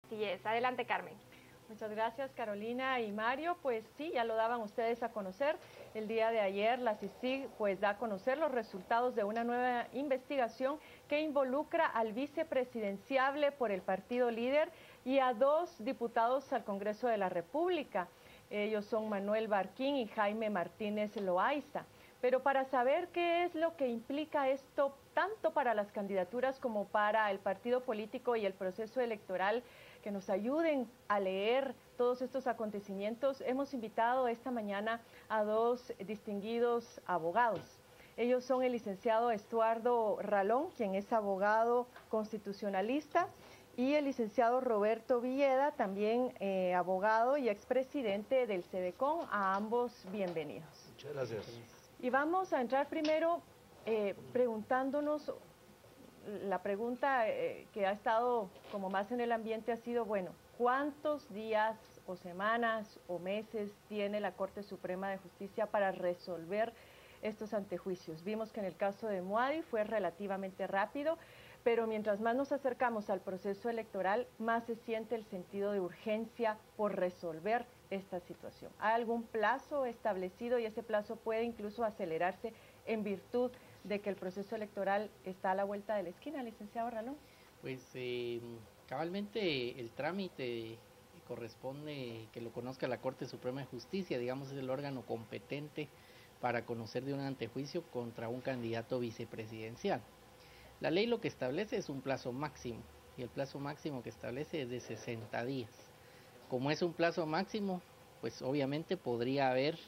Así es. Adelante, Carmen. Muchas gracias, Carolina y Mario. Pues sí, ya lo daban ustedes a conocer. El día de ayer la CICIG pues da a conocer los resultados de una nueva investigación que involucra al vicepresidenciable por el partido líder y a 2 diputados al Congreso de la República. Ellos son Manuel Barquín y Jaime Martínez Loaiza. Pero para saber qué es lo que implica esto, tanto para las candidaturas como para el partido político y el proceso electoral, que nos ayuden a leer todos estos acontecimientos, hemos invitado esta mañana a 2 distinguidos abogados. Ellos son el licenciado Estuardo Ralón, quien es abogado constitucionalista, y el licenciado Roberto Villeda, también abogado y expresidente del CEDECON. A ambos, bienvenidos. Muchas gracias. Y vamos a entrar primero preguntándonos, la pregunta que ha estado como más en el ambiente ha sido, bueno, ¿cuántos días o semanas o meses tiene la Corte Suprema de Justicia para resolver estos antejuicios? Vimos que en el caso de Muadi fue relativamente rápido, pero mientras más nos acercamos al proceso electoral, más se siente el sentido de urgencia por resolver esta situación. ¿Hay algún plazo establecido y ese plazo puede incluso acelerarse en virtud de que el proceso electoral está a la vuelta de la esquina, licenciado Ralón? Pues cabalmente el trámite corresponde que lo conozca la Corte Suprema de Justicia, digamos es el órgano competente para conocer de un antejuicio contra un candidato vicepresidencial. La ley lo que establece es un plazo máximo, y el plazo máximo que establece es de 60 días. Como es un plazo máximo, pues obviamente podría haber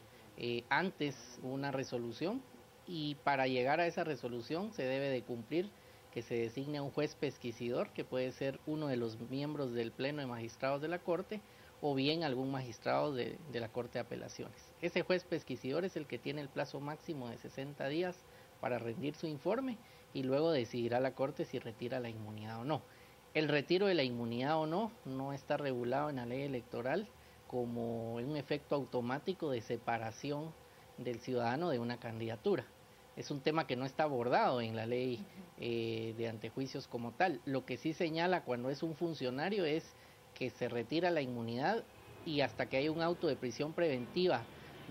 antes una resolución, y para llegar a esa resolución se debe de cumplir que se designe un juez pesquisidor, que puede ser uno de los miembros del Pleno de Magistrados de la Corte, o bien algún magistrado de la Corte de Apelaciones. Ese juez pesquisidor es el que tiene el plazo máximo de 60 días para rendir su informe, y luego decidirá la Corte si retira la inmunidad o no. El retiro de la inmunidad o no está regulado en la ley electoral como un efecto automático de separación del ciudadano de una candidatura. Es un tema que no está abordado en la ley de antejuicios como tal. Lo que sí señala cuando es un funcionario es que se retira la inmunidad y hasta que haya un auto de prisión preventiva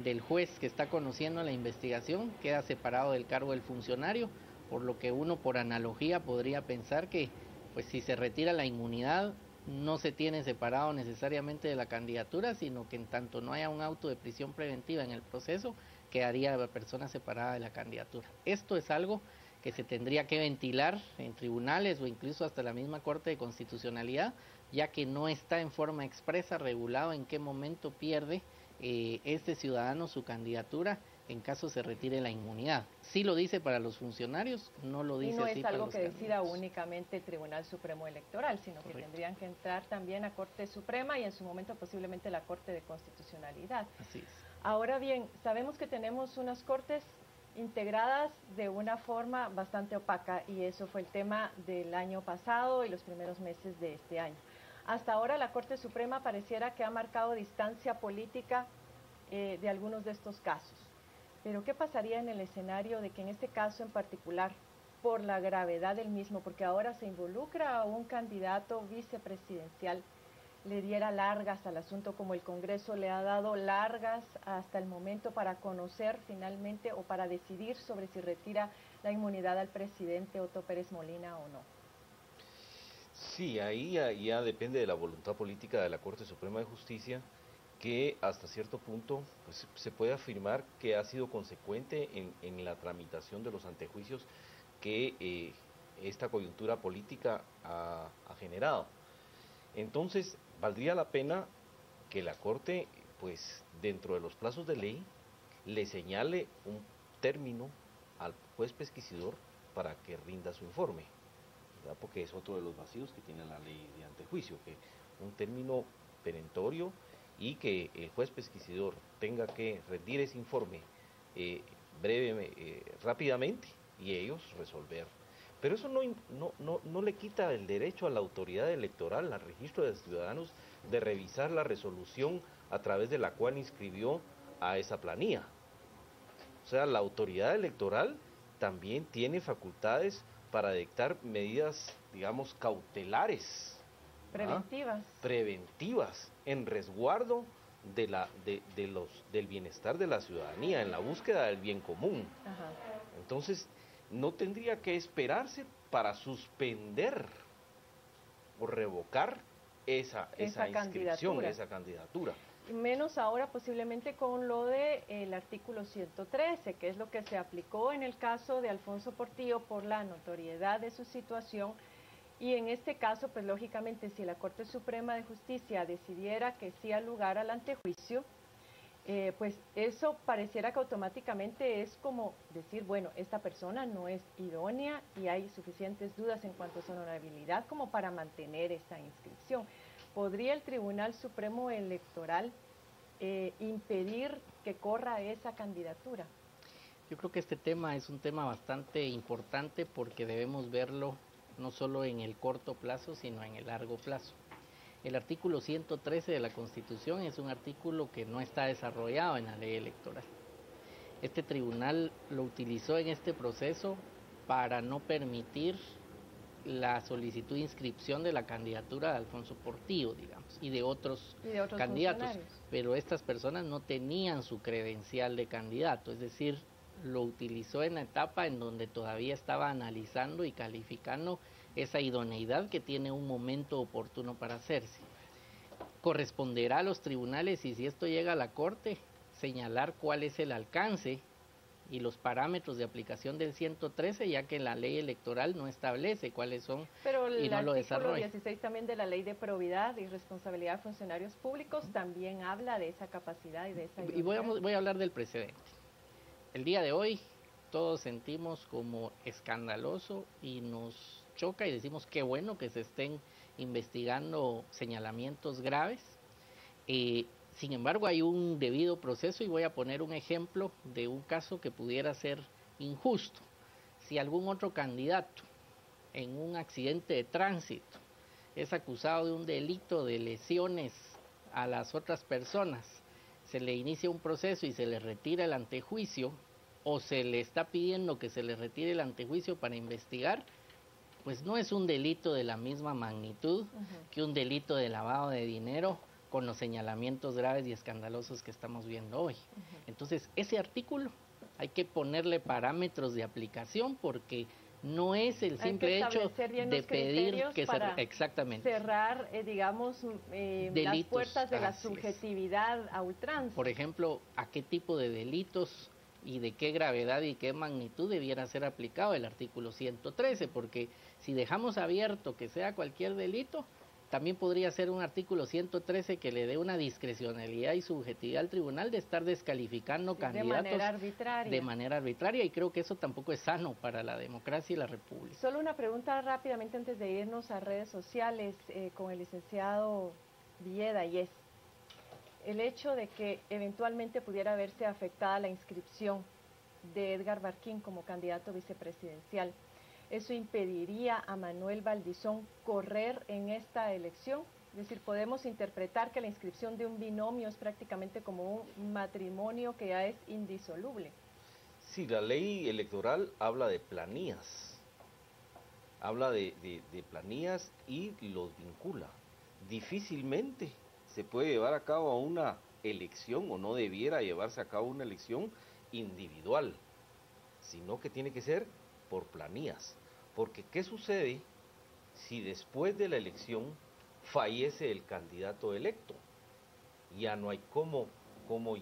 del juez que está conociendo la investigación, queda separado del cargo del funcionario, por lo que uno por analogía podría pensar que pues si se retira la inmunidad no se tiene separado necesariamente de la candidatura, sino que en tanto no haya un auto de prisión preventiva en el proceso, quedaría la persona separada de la candidatura. Esto es algo que se tendría que ventilar en tribunales o incluso hasta la misma Corte de Constitucionalidad, ya que no está en forma expresa regulado en qué momento pierde este ciudadano su candidatura en caso se retire la inmunidad. Sí lo dice para los funcionarios, no lo dice así para los candidatos. No es algo que decida únicamente el Tribunal Supremo Electoral, sino que tendrían que entrar también a Corte Suprema y en su momento posiblemente la Corte de Constitucionalidad. Así es. Ahora bien, sabemos que tenemos unas cortes integradas de una forma bastante opaca y eso fue el tema del año pasado y los primeros meses de este año. Hasta ahora la Corte Suprema pareciera que ha marcado distancia política de algunos de estos casos. Pero ¿qué pasaría en el escenario de que en este caso en particular, por la gravedad del mismo, porque ahora se involucra a un candidato vicepresidencial, le diera largas al asunto como el Congreso le ha dado largas hasta el momento para conocer finalmente o para decidir sobre si retira la inmunidad al presidente Otto Pérez Molina o no? Sí, ahí ya depende de la voluntad política de la Corte Suprema de Justicia, que hasta cierto punto pues, se puede afirmar que ha sido consecuente en la tramitación de los antejuicios que esta coyuntura política ha generado. Entonces, valdría la pena que la Corte, pues dentro de los plazos de ley, le señale un término al juez pesquisidor para que rinda su informe, ¿verdad? Porque es otro de los vacíos que tiene la ley de antejuicio, que un término perentorio y que el juez pesquisidor tenga que rendir ese informe rápidamente y ellos resolver. Pero eso no le quita el derecho a la autoridad electoral, al registro de ciudadanos, de revisar la resolución a través de la cual inscribió a esa planilla. O sea, la autoridad electoral también tiene facultades para dictar medidas, digamos, cautelares Preventivas. Preventivas, en resguardo del bienestar de la ciudadanía, en la búsqueda del bien común. Ajá. Entonces, no tendría que esperarse para suspender o revocar esa inscripción, esa candidatura. Menos ahora posiblemente con lo del artículo 113, que es lo que se aplicó en el caso de Alfonso Portillo por la notoriedad de su situación. Y en este caso, pues lógicamente, si la Corte Suprema de Justicia decidiera que sí ha lugar al antejuicio, pues eso pareciera que automáticamente es como decir, bueno, esta persona no es idónea y hay suficientes dudas en cuanto a su honorabilidad como para mantener esta inscripción. ¿Podría el Tribunal Supremo Electoral impedir que corra esa candidatura? Yo creo que este tema es un tema bastante importante porque debemos verlo no solo en el corto plazo, sino en el largo plazo. El artículo 113 de la Constitución es un artículo que no está desarrollado en la ley electoral. Este tribunal lo utilizó en este proceso para no permitir la solicitud de inscripción de la candidatura de Alfonso Portillo, digamos, y de otros candidatos, pero estas personas no tenían su credencial de candidato, es decir, lo utilizó en la etapa en donde todavía estaba analizando y calificando esa idoneidad que tiene un momento oportuno para hacerse. Corresponderá a los tribunales, y si esto llega a la Corte, señalar cuál es el alcance y los parámetros de aplicación del 113, ya que la ley electoral no establece cuáles son y no lo desarrolla. Pero el artículo 16 también de la Ley de Probidad y Responsabilidad de Funcionarios Públicos también habla de esa capacidad y de esa idoneidad. Y voy a hablar del precedente. El día de hoy todos sentimos como escandaloso y nos choca y decimos qué bueno que se estén investigando señalamientos graves. Sin embargo, hay un debido proceso y voy a poner un ejemplo de un caso que pudiera ser injusto. Si algún otro candidato en un accidente de tránsito es acusado de un delito de lesiones a las otras personas, se le inicia un proceso y se le retira el antejuicio, o se le está pidiendo que se le retire el antejuicio para investigar, pues no es un delito de la misma magnitud que un delito de lavado de dinero con los señalamientos graves y escandalosos que estamos viendo hoy. Entonces, ese artículo hay que ponerle parámetros de aplicación porque no es el simple hecho de pedir que se... Exactamente. Cerrar, digamos, las puertas de la subjetividad a ultranza. Por ejemplo, ¿a qué tipo de delitos y de qué gravedad y qué magnitud debiera ser aplicado el artículo 113? Porque si dejamos abierto que sea cualquier delito, también podría ser un artículo 113 que le dé una discrecionalidad y subjetividad al tribunal de estar descalificando candidatos de manera arbitraria, y creo que eso tampoco es sano para la democracia y la república. Solo una pregunta rápidamente antes de irnos a redes sociales con el licenciado Villeda, y es el hecho de que eventualmente pudiera verse afectada la inscripción de Edgar Barquín como candidato vicepresidencial. ¿Eso impediría a Manuel Valdizón correr en esta elección? Es decir, podemos interpretar que la inscripción de un binomio es prácticamente como un matrimonio que ya es indisoluble. Sí, la ley electoral habla de planillas, habla de planillas y los vincula. Difícilmente se puede llevar a cabo una elección, o no debiera llevarse a cabo una elección individual, sino que tiene que ser por planillas. Porque ¿qué sucede si después de la elección fallece el candidato electo? Ya no hay cómo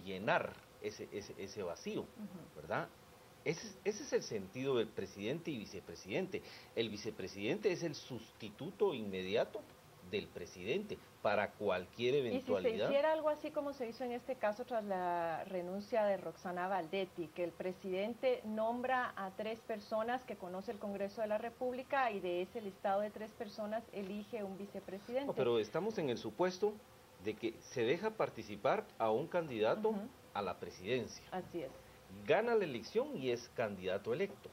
llenar ese vacío, ¿verdad? Ese es el sentido del presidente y vicepresidente. El vicepresidente es el sustituto inmediato del presidente para cualquier eventualidad. Y si se hiciera algo así como se hizo en este caso tras la renuncia de Roxana Valdetti, que el presidente nombra a 3 personas que conoce el Congreso de la República y de ese listado de 3 personas elige un vicepresidente. No, pero estamos en el supuesto de que se deja participar a un candidato a la presidencia. Así es. Gana la elección y es candidato electo.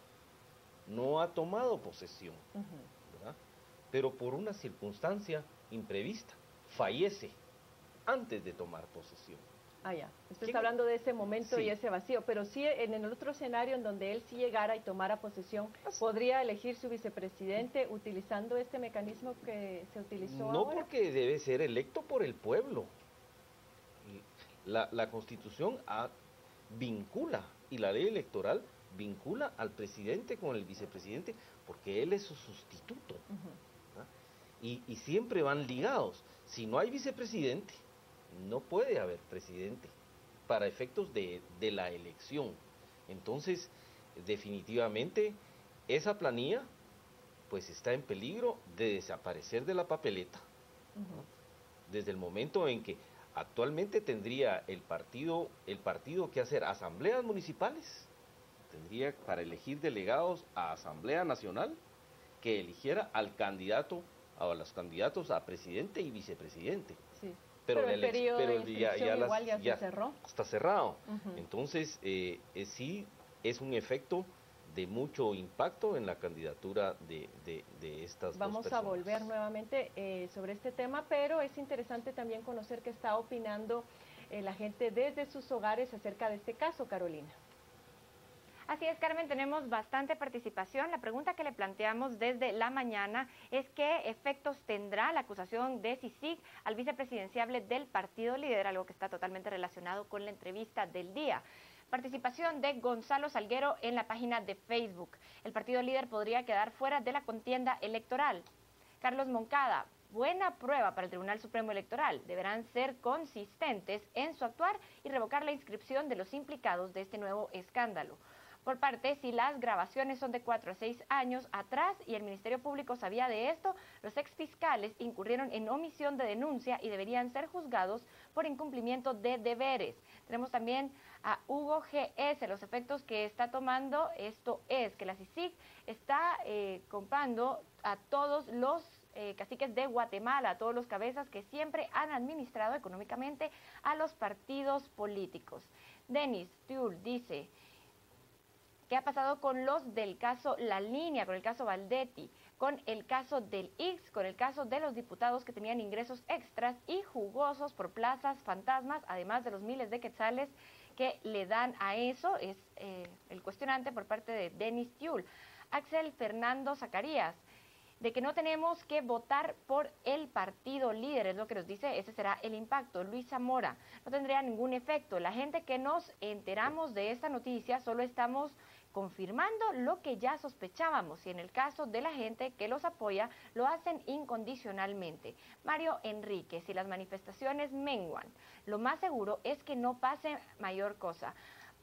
No ha tomado posesión, ¿verdad? Pero por una circunstancia imprevista, fallece antes de tomar posesión. Ah, ya. Usted ¿Quién? está hablando de ese momento Sí. y ese vacío, pero sí en el otro escenario en donde él sí llegara y tomara posesión, ¿podría elegir su vicepresidente utilizando este mecanismo que se utilizó No, ahora? porque debe ser electo por el pueblo. La Constitución vincula, y la ley electoral vincula al presidente con el vicepresidente, porque él es su sustituto. ¿Ah? Y siempre van ligados. Si no hay vicepresidente, no puede haber presidente para efectos de la elección. Entonces, definitivamente, esa planilla pues está en peligro de desaparecer de la papeleta. Desde el momento en que actualmente tendría el partido que hacer asambleas municipales, tendría para elegir delegados a Asamblea Nacional que eligiera al candidato, a los candidatos a presidente y vicepresidente. Sí. Pero el periodo de inscripción igual ya se cerró. Está cerrado. Entonces, sí es un efecto de mucho impacto en la candidatura de estas Vamos dos personas. a volver nuevamente sobre este tema, pero es interesante también conocer qué está opinando la gente desde sus hogares acerca de este caso, Carolina. Así es, Carmen, tenemos bastante participación. La pregunta que le planteamos desde la mañana es qué efectos tendrá la acusación de CICIG al vicepresidenciable del partido líder, algo que está totalmente relacionado con la entrevista del día. Participación de Gonzalo Salguero en la página de Facebook. El partido líder podría quedar fuera de la contienda electoral. Carlos Moncada, buena prueba para el Tribunal Supremo Electoral. Deberán ser consistentes en su actuar y revocar la inscripción de los implicados de este nuevo escándalo. Por parte, si las grabaciones son de 4 a 6 años atrás y el Ministerio Público sabía de esto, los exfiscales incurrieron en omisión de denuncia y deberían ser juzgados por incumplimiento de deberes. Tenemos también a Hugo GS, los efectos que está tomando esto es que la CICIG está comprando a todos los caciques de Guatemala, a todos los cabezas que siempre han administrado económicamente a los partidos políticos. Denis Tiul dice: ¿qué ha pasado con los del caso La Línea, con el caso Valdetti, con el caso del IX, con el caso de los diputados que tenían ingresos extras y jugosos por plazas fantasmas, además de los miles de quetzales que le dan a eso? Es el cuestionante por parte de Denis Tiul. Axel Fernando Zacarías, de que no tenemos que votar por el partido líder, es lo que nos dice, ese será el impacto. Luis Zamora, no tendría ningún efecto. La gente que nos enteramos de esta noticia solo estamos confirmando lo que ya sospechábamos, y en el caso de la gente que los apoya, lo hacen incondicionalmente. Mario Enrique, si las manifestaciones menguan, lo más seguro es que no pase mayor cosa,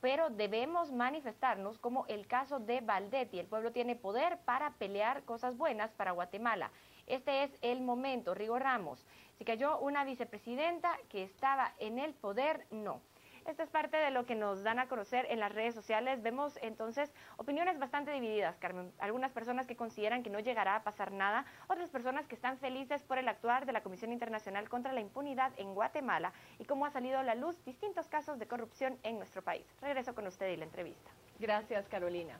pero debemos manifestarnos como el caso de Valdetti. El pueblo tiene poder para pelear cosas buenas para Guatemala. Este es el momento. Rigo Ramos, si cayó una vicepresidenta que estaba en el poder, no. Esta es parte de lo que nos dan a conocer en las redes sociales. Vemos entonces opiniones bastante divididas, Carmen. Algunas personas que consideran que no llegará a pasar nada, otras personas que están felices por el actuar de la Comisión Internacional contra la Impunidad en Guatemala y cómo ha salido a la luz distintos casos de corrupción en nuestro país. Regreso con usted y la entrevista. Gracias, Carolina.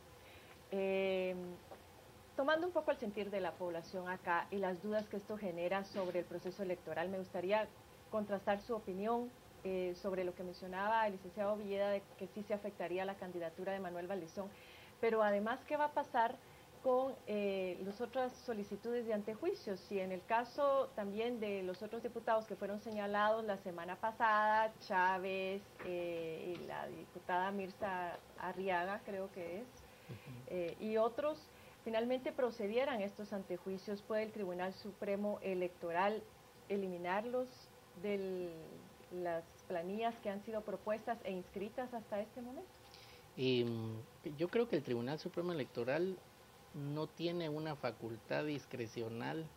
Tomando un poco el sentir de la población acá y las dudas que esto genera sobre el proceso electoral, me gustaría contrastar su opinión sobre lo que mencionaba el licenciado Villeda, de que sí se afectaría la candidatura de Manuel Valdezón, pero además, ¿qué va a pasar con las otras solicitudes de antejuicios? Si en el caso también de los otros diputados que fueron señalados la semana pasada, Chávez y la diputada Mirza Arriaga, creo que es, y otros, finalmente procedieran estos antejuicios, ¿puede el Tribunal Supremo Electoral eliminarlos de las planillas que han sido propuestas e inscritas hasta este momento? Yo creo que el Tribunal Supremo Electoral no tiene una facultad discrecional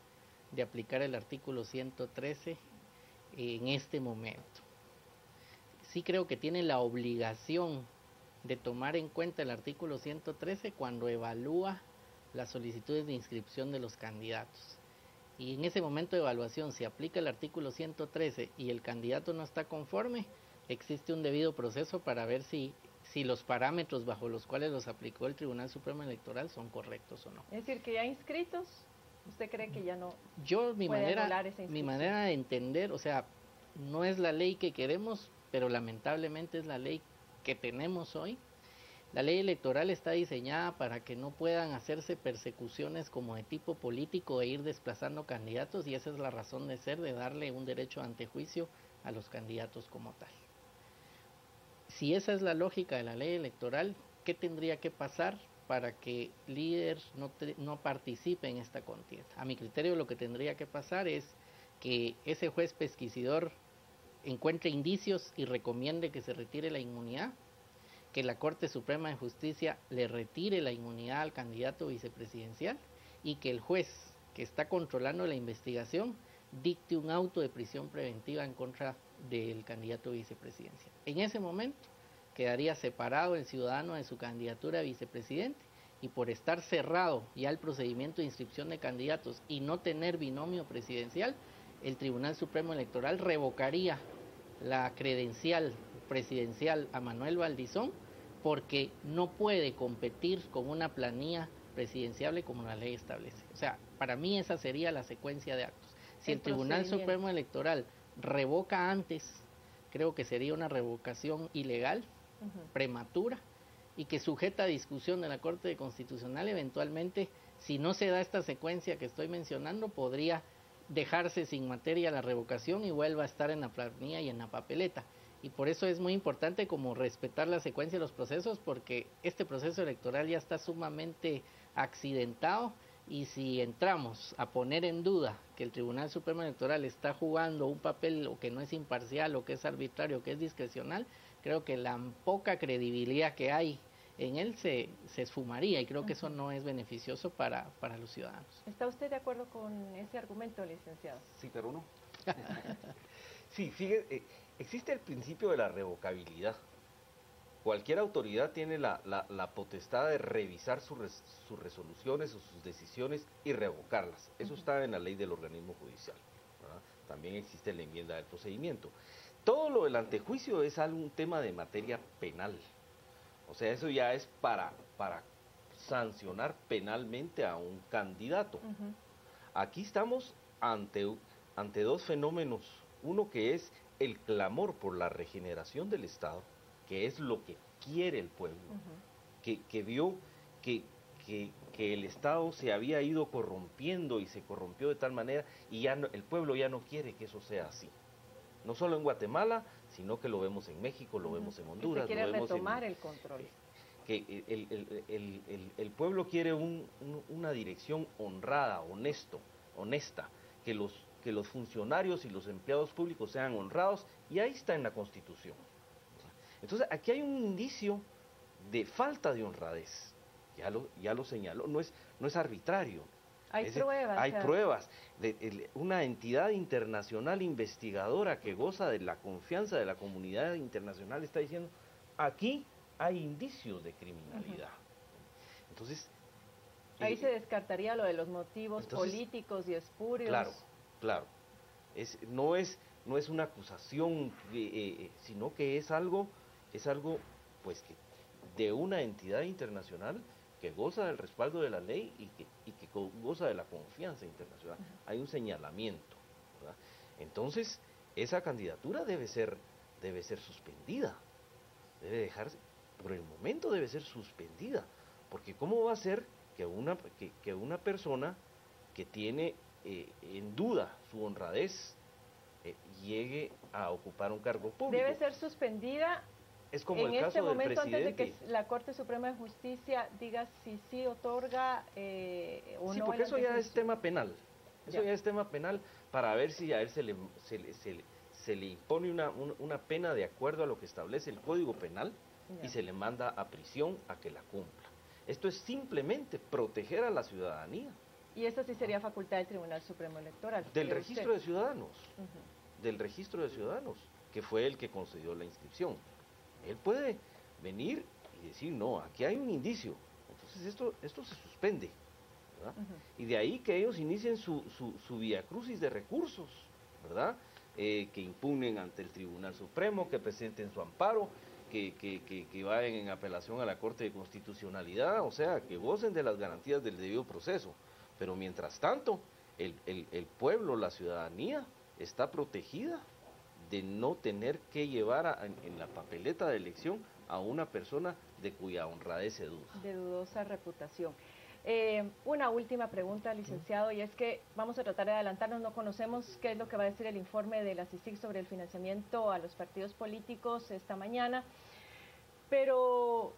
de aplicar el artículo 113 en este momento. Sí creo que tiene la obligación de tomar en cuenta el artículo 113 cuando evalúa las solicitudes de inscripción de los candidatos. Y en ese momento de evaluación, si aplica el artículo 113 y el candidato no está conforme, existe un debido proceso para ver si los parámetros bajo los cuales los aplicó el Tribunal Supremo Electoral son correctos o no. Es decir, que ya inscritos, ¿usted cree que ya no? Mi manera de entender, o sea, no es la ley que queremos, pero lamentablemente es la ley que tenemos hoy. La ley electoral está diseñada para que no puedan hacerse persecuciones como de tipo político e ir desplazando candidatos, y esa es la razón de ser, de darle un derecho a antejuicio a los candidatos como tal. Si esa es la lógica de la ley electoral, ¿qué tendría que pasar para que líder no participe en esta contienda? A mi criterio, lo que tendría que pasar es que ese juez pesquisidor encuentre indicios y recomiende que se retire la inmunidad, que la Corte Suprema de Justicia le retire la inmunidad al candidato vicepresidencial y que el juez que está controlando la investigación dicte un auto de prisión preventiva en contra del candidato vicepresidencial. En ese momento quedaría separado el ciudadano de su candidatura a vicepresidente, y por estar cerrado ya el procedimiento de inscripción de candidatos y no tener binomio presidencial, el Tribunal Supremo Electoral revocaría la credencial presidencial a Manuel Valdizón porque no puede competir con una planilla presidenciable como la ley establece. O sea, para mí esa sería la secuencia de actos. Si el Tribunal Supremo Electoral revoca antes, creo que sería una revocación ilegal, prematura, y que sujeta a discusión de la Corte Constitucional. Eventualmente, si no se da esta secuencia que estoy mencionando, podría dejarse sin materia la revocación y vuelva a estar en la planilla y en la papeleta. Y por eso es muy importante como respetar la secuencia de los procesos, porque este proceso electoral ya está sumamente accidentado, y si entramos a poner en duda que el Tribunal Supremo Electoral está jugando un papel o que no es imparcial o que es arbitrario o que es discrecional, creo que la poca credibilidad que hay en él se esfumaría, y creo que eso no es beneficioso para los ciudadanos. ¿Está usted de acuerdo con ese argumento, licenciado? Sí, pero no. Sí, fíjese, existe el principio de la revocabilidad. Cualquier autoridad tiene la potestad de revisar sus resoluciones o sus decisiones y revocarlas. Eso está en la ley del organismo judicial, ¿verdad? También existe la enmienda del procedimiento. Todo lo del antejuicio es un tema de materia penal. O sea, eso ya es para sancionar penalmente a un candidato. Aquí estamos ante dos fenómenos. Uno que es el clamor por la regeneración del Estado, que es lo que quiere el pueblo, que vio que el Estado se había ido corrompiendo y se corrompió de tal manera, y ya no, el pueblo ya no quiere que eso sea así. No solo en Guatemala, sino que lo vemos en México, lo vemos en Honduras. Que quiere retomar el control. Que el pueblo quiere una dirección honrada, honesta, que los funcionarios y los empleados públicos sean honrados, y ahí está en la Constitución. Entonces, aquí hay un indicio de falta de honradez, ya lo señaló, no es arbitrario. Hay pruebas. Hay pruebas. Una entidad internacional investigadora que goza de la confianza de la comunidad internacional está diciendo, aquí hay indicios de criminalidad. Entonces, ahí se descartaría lo de los motivos políticos y espurios. Claro. No es una acusación, sino que es algo pues que de una entidad internacional que goza del respaldo de la ley y que goza de la confianza internacional. Hay un señalamiento, ¿verdad? Entonces, esa candidatura debe ser suspendida. Debe dejarse, por el momento debe ser suspendida, porque ¿cómo va a ser que una persona que tiene en duda su honradez llegue a ocupar un cargo público? Debe ser suspendida. Es como en el caso este momento, del presidente. antes de que la Corte Suprema de Justicia diga si sí otorga o no. Sí, porque eso ya es tema penal. Eso ya es tema penal para ver si a él se le impone una pena de acuerdo a lo que establece el Código Penal y se le manda a prisión a que la cumpla. Esto es simplemente proteger a la ciudadanía. Y esta sí sería facultad del Tribunal Supremo Electoral. Del registro de ciudadanos. Del registro de ciudadanos, que fue el que concedió la inscripción. Él puede venir y decir, no, aquí hay un indicio, entonces esto se suspende, ¿verdad? Y de ahí que ellos inicien su viacrucis de recursos, ¿verdad? Que impugnen ante el Tribunal Supremo, que presenten su amparo, que vayan en apelación a la Corte de Constitucionalidad, o sea, que gocen de las garantías del debido proceso. Pero mientras tanto, el pueblo, la ciudadanía, está protegida de no tener que llevar en la papeleta de elección a una persona de cuya honradez se duda. De dudosa reputación. Una última pregunta, licenciado, y es que vamos a tratar de adelantarnos, no conocemos qué es lo que va a decir el informe de la CICIG sobre el financiamiento a los partidos políticos esta mañana, pero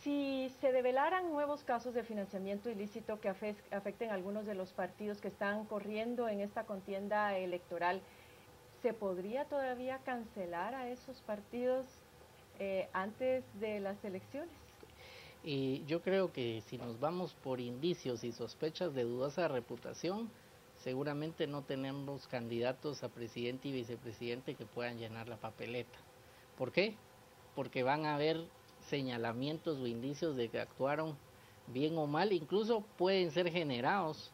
si se develaran nuevos casos de financiamiento ilícito que afecten a algunos de los partidos que están corriendo en esta contienda electoral, ¿se podría todavía cancelar a esos partidos antes de las elecciones? Yo creo que si nos vamos por indicios y sospechas de dudosa reputación, seguramente no tenemos candidatos a presidente y vicepresidente que puedan llenar la papeleta. ¿Por qué? Porque van a haber señalamientos o indicios de que actuaron bien o mal, incluso pueden ser generados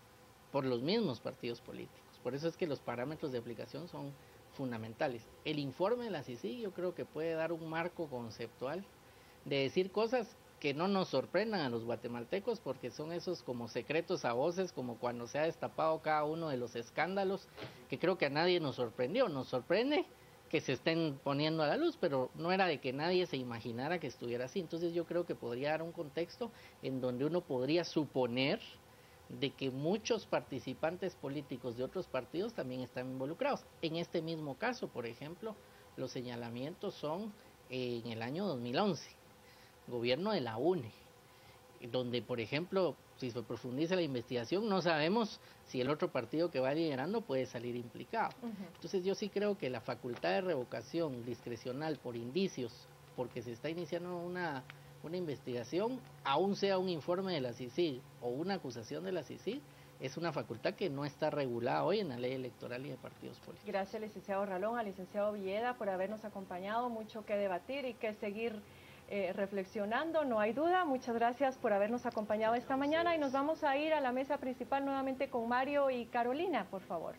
por los mismos partidos políticos. Por eso es que los parámetros de aplicación son fundamentales. El informe de la CICIG yo creo que puede dar un marco conceptual de decir cosas que no nos sorprendan a los guatemaltecos, porque son esos como secretos a voces, como cuando se ha destapado cada uno de los escándalos, que creo que a nadie nos sorprendió. Nos sorprende que se estén poniendo a la luz, pero no era de que nadie se imaginara que estuviera así. Entonces yo creo que podría dar un contexto en donde uno podría suponer de que muchos participantes políticos de otros partidos también están involucrados. En este mismo caso, por ejemplo, los señalamientos son en el año 2011, gobierno de la UNE, donde, por ejemplo, si se profundiza la investigación, no sabemos si el otro partido que va liderando puede salir implicado. Entonces yo sí creo que la facultad de revocación discrecional por indicios, porque se está iniciando una investigación, aún sea un informe de la CICIG o una acusación de la CICIG, es una facultad que no está regulada hoy en la ley electoral y de partidos políticos. Gracias, licenciado Ralón, al licenciado Villeda por habernos acompañado, mucho que debatir y que seguir reflexionando, no hay duda. Muchas gracias por habernos acompañado esta mañana y nos vamos a ir a la mesa principal nuevamente con Mario y Carolina, por favor.